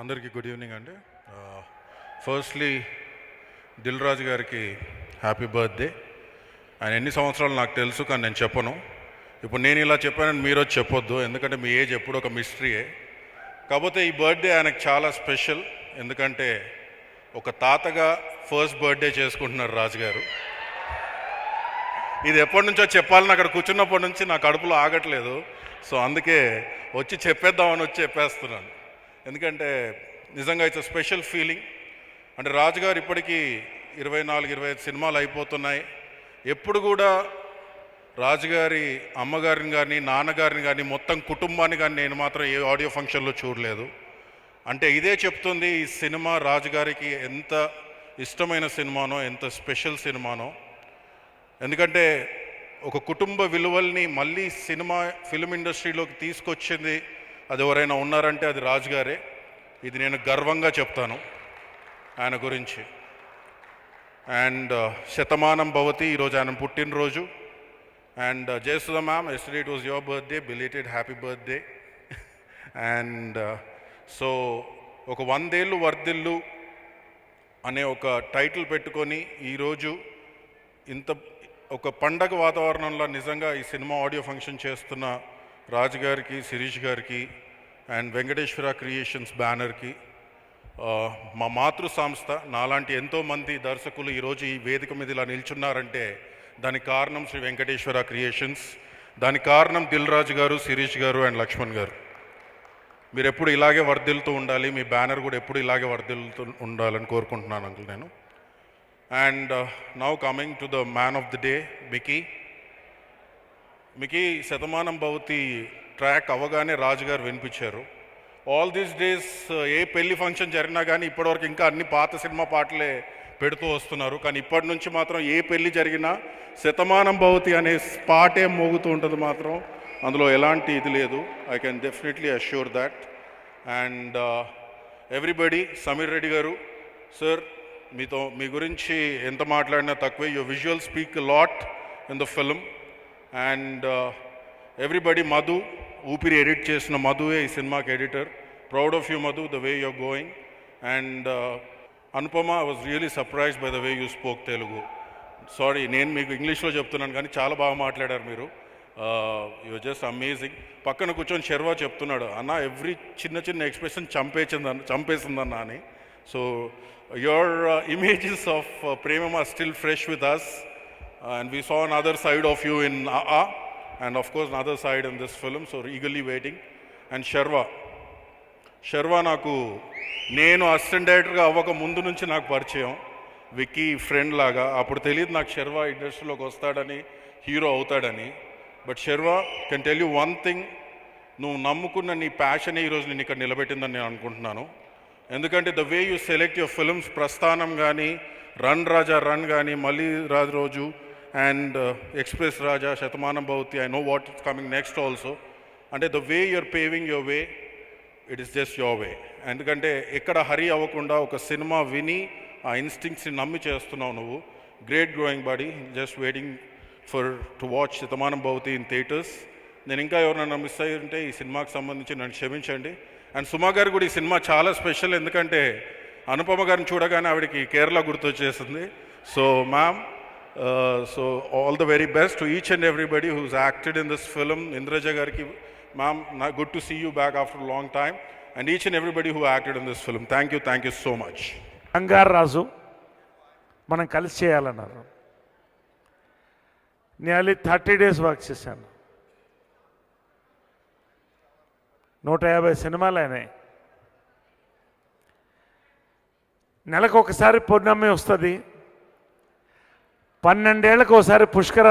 అందరికీ good evening అండి. Firstly Dil Raju గారికి హ్యాపీ బర్త్డే. ఆయన ఎన్ని సంవత్సరాలు నాకు తెలుసు, కానీ నేను చెప్పను. ఇప్పుడు నేను ఇలా చెప్పానని మీరు వచ్చి చెప్పొద్దు, ఎందుకంటే మీ ఏజ్ ఎప్పుడు ఒక మిస్టరీయే. కాకపోతే ఈ బర్త్డే ఆయనకు చాలా స్పెషల్, ఎందుకంటే ఒక తాతగా ఫస్ట్ బర్త్డే చేసుకుంటున్నారు రాజుగారు. ఇది ఎప్పటి నుంచో చెప్పాలని అక్కడ కూర్చున్నప్పటి నుంచి నా కడుపులో ఆగట్లేదు. సో అందుకే వచ్చి చెప్పేద్దామని వచ్చి చెప్పేస్తున్నాను. ఎందుకంటే నిజంగా ఇట్స్ అ స్పెషల్ ఫీలింగ్. అంటే రాజుగారు ఇప్పటికీ 24-25 సినిమాలు అయిపోతున్నాయి. ఎప్పుడు కూడా రాజుగారి అమ్మగారిని కానీ నాన్నగారిని కానీ మొత్తం కుటుంబాన్ని కానీ నేను మాత్రం ఏ ఆడియో ఫంక్షన్లో చూడలేదు. అంటే ఇదే చెప్తుంది ఈ సినిమా రాజుగారికి ఎంత ఇష్టమైన సినిమానో, ఎంత స్పెషల్ సినిమానో. ఎందుకంటే ఒక కుటుంబ విలువల్ని మళ్ళీ ఫిల్మ్ ఇండస్ట్రీలోకి తీసుకొచ్చింది అది ఎవరైనా ఉన్నారంటే అది రాజుగారే. ఇది నేను గర్వంగా చెప్తాను ఆయన గురించి. అండ్ శతమానం భవతి, ఈరోజు ఆయన పుట్టినరోజు. And Jayasudha ma'am, yesterday it was your birthday, belated happy birthday. And so ఒక 100 ఏళ్ళు వర్ధిల్లు అనే ఒక టైటిల్ పెట్టుకొని ఈరోజు ఇంత ఒక పండగ వాతావరణంలో నిజంగా ఈ సినిమా ఆడియో ఫంక్షన్ చేస్తున్న రాజు గారికి, శిరీష్ గారికి అండ్ వెంకటేశ్వర క్రియేషన్స్ బ్యానర్కి, మా మాతృ సంస్థ నాలాంటి ఎంతోమంది దర్శకులు ఈరోజు ఈ వేదిక మీద ఇలా నిల్చున్నారంటే దానికి కారణం శ్రీ వెంకటేశ్వర క్రియేషన్స్, దానికి కారణం దిల్ రాజు గారు, శిరీష్ గారు అండ్ లక్ష్మణ్ గారు. మీరు ఎప్పుడు ఇలాగే వర్ధిల్లుతూ ఉండాలి, మీ బ్యానర్ కూడా ఎప్పుడు ఇలాగే వర్ధిల్లుతూ ఉండాలని కోరుకుంటున్నాను అంకుల్ నేను. And now coming to the man of the day, Mickey Shatamanam Bhavati track అవగానే రాజుగారు వినిపించారు. ఆల్ దీస్ డేస్ ఏ పెళ్లి ఫంక్షన్ జరిగినా కానీ ఇప్పటివరకు ఇంకా అన్ని పాత సినిమా పాటలే పెడుతూ వస్తున్నారు. కానీ ఇప్పటి నుంచి మాత్రం ఏ పెళ్లి జరిగినా శతమానం భవతి అనే పాటే మోగుతూ ఉంటుంది మాత్రం, అందులో ఎలాంటి ఇది లేదు. I can definitely assure that. And everybody, Sameer Reddy గారు సార్, మీ గురించి ఎంత మాట్లాడినా తక్కువే. Your visual speak lot in the film. And everybody, Madhu, Oopiri edit చేసిన మధువే ఈ సినిమాకి editor. Proud of you Madhu, the way you're going. And Anupama, I was really surprised by the way you spoke Telugu. Sorry, నేను మీకు ఇంగ్లీష్లో చెప్తున్నాను కానీ చాలా బాగా మాట్లాడారు మీరు. You're just amazing. పక్కన కూర్చొని శర్వా చెప్తున్నాడు, అన్న ఎవ్రీ చిన్న ఎక్స్ప్రెషన్ చంపేసిందన్న అని. So your images of Premam are still fresh with us, and we saw another side of you in AA, and of course another side in this film, so eagerly waiting. And Sharwa నాకు, నేను assistant డైరెక్టర్గా అవ్వక ముందు నుంచి నాకు పరిచయం, Vicky friend లాగా. అప్పుడు తెలియదు నాకు శర్వా ఇండస్ట్రీలోకి వస్తాడని, హీరో అవుతాడని. But Sharwa, can tell you one thing, నువ్వు నమ్ముకున్న నీ ప్యాషనే ఈరోజు నేను ఇక్కడ నిలబెట్టిందని నేను అనుకుంటున్నాను. ఎందుకంటే the way you select your films, ప్రస్థానం కానీ, రన్ రాజా రన్ కానీ, మళ్ళీ రాజు రోజు and express Raja, Shatamanam Bhavati, I know what is coming next also. అంటే the way you're paving your way, it is just your way. ఎందుకంటే ఎక్కడ హరీ అవ్వకుండా ఒక సినిమా విని ఆ ఇన్స్టింక్ట్స్ని నమ్మి చేస్తున్నావు నువ్వు. Great growing body, just waiting to watch Shatamanam Bhavati in theatres. నేను ఇంకా ఎవరైనా మిస్ అయ్యి ఉంటే ఈ సినిమాకి సంబంధించి నన్ను క్షమించండి. అండ్ సుమా గారు కూడా ఈ సినిమా చాలా స్పెషల్, ఎందుకంటే అనుపమ గారిని చూడగానే ఆవిడకి కేరళ గుర్తొచ్చేసింది. So ma'am, so all the very best to each and everybody who's acted in this film. Indraja గారికి ma'am, good to see you back after long time. And each and everybody who acted in this film, thank you so much. Bangaru Raju మనం కలిసి చేయాలన్నారు. Nearly 30 days work చేశాను. 150 సినిమాలు అయినాయి. నెలకు ఒకసారి పౌర్ణమి వస్తుంది, 12 ఏళ్ళకు ఒకసారి పుష్కర